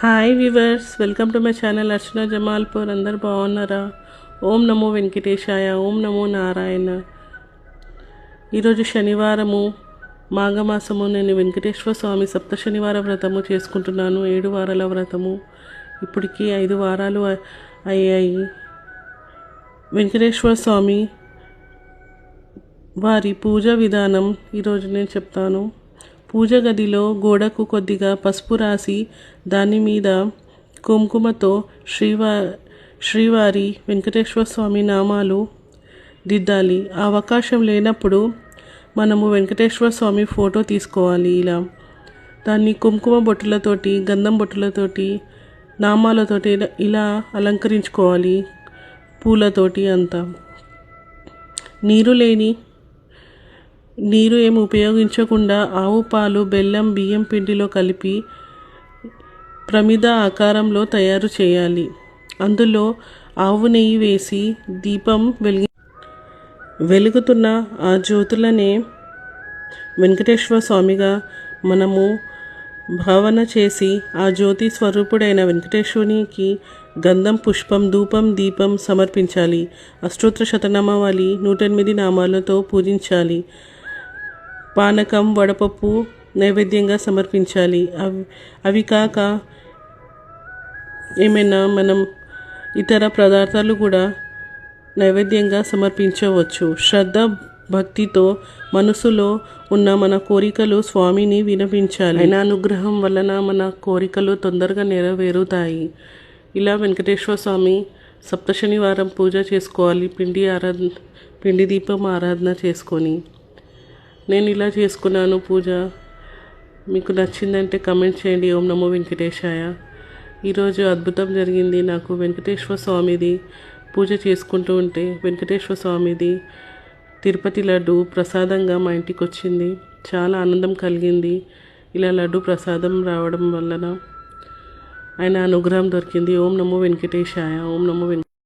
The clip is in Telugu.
Hi viewers, welcome to my channel Archana Jamalpur. అందరు బాగున్నారా? ఓం నమో వెంకటేశాయ, ఓం నమో నారాయణ. ఈరోజు శనివారము, మాఘమాసము. నేను వెంకటేశ్వర స్వామి సప్త శనివార వ్రతము చేసుకుంటున్నాను. 7 వారాల వ్రతము. ఇప్పటికి 5 వారాలు అయ్యాయి. వెంకటేశ్వర స్వామి వారి పూజా విధానం ఈరోజు నేను చెప్తాను. పూజ గదిలో గోడకు కొద్దిగా పసుపు రాసి దాని మీద కుంకుమతో శ్రీవారి వెంకటేశ్వర స్వామి నామాలు దిద్దాలి. ఆ అవకాశం లేనప్పుడు మనము వెంకటేశ్వర స్వామి ఫోటో తీసుకోవాలి. ఇలా దాన్ని కుంకుమ బొట్టులతోటి, గంధం బొట్టులతోటి, నామాలతోటి ఇలా అలంకరించుకోవాలి. పూలతోటి అంతా. నీరు ఏమి ఉపయోగించకుండా ఆవు పాలు, బెల్లం, బియ్యం పిండిలో కలిపి ప్రమిద ఆకారంలో తయారు చేయాలి. అందులో ఆవు నెయ్యి వేసి దీపం వెలుగుతున్న ఆ జ్యోతులనే వెంకటేశ్వర స్వామిగా మనము భావన చేసి ఆ జ్యోతి స్వరూపుడైన వెంకటేశ్వరునికి గంధం, పుష్పం, ధూపం, దీపం సమర్పించాలి. అష్టోత్తర శతనామావళి 108 నామాలతో పూజించాలి. పానకం, వడపప్పు నైవేద్యంగా సమర్పించాలి. అవి కాక ఏమైనా మనం ఇతర పదార్థాలు కూడా నైవేద్యంగా సమర్పించవచ్చు. శ్రద్ధ భక్తితో మనసులో ఉన్న మన కోరికలు స్వామిని వినిపించాలి. ఆయన అనుగ్రహం వలన మన కోరికలు తొందరగా నెరవేరుతాయి. ఇలా వెంకటేశ్వర స్వామి సప్త శనివారం పూజ చేసుకోవాలి. పిండి దీపం ఆరాధన చేసుకొని. నేను ఇలా చేసుకున్నాను పూజ. మీకు నచ్చిందంటే కమెంట్ చేయండి. ఓం నమో వెంకటేశాయ. ఈరోజు అద్భుతం జరిగింది నాకు. వెంకటేశ్వర స్వామిది పూజ చేసుకుంటూ ఉంటే వెంకటేశ్వర స్వామిది తిరుపతి లడ్డు ప్రసాదంగా మా ఇంటికి వచ్చింది. చాలా ఆనందం కలిగింది. ఇలా లడ్డు ప్రసాదం రావడం వలన ఆయన అనుగ్రహం దొరికింది. ఓం నమో వెంకటేశాయ. ఓం నమో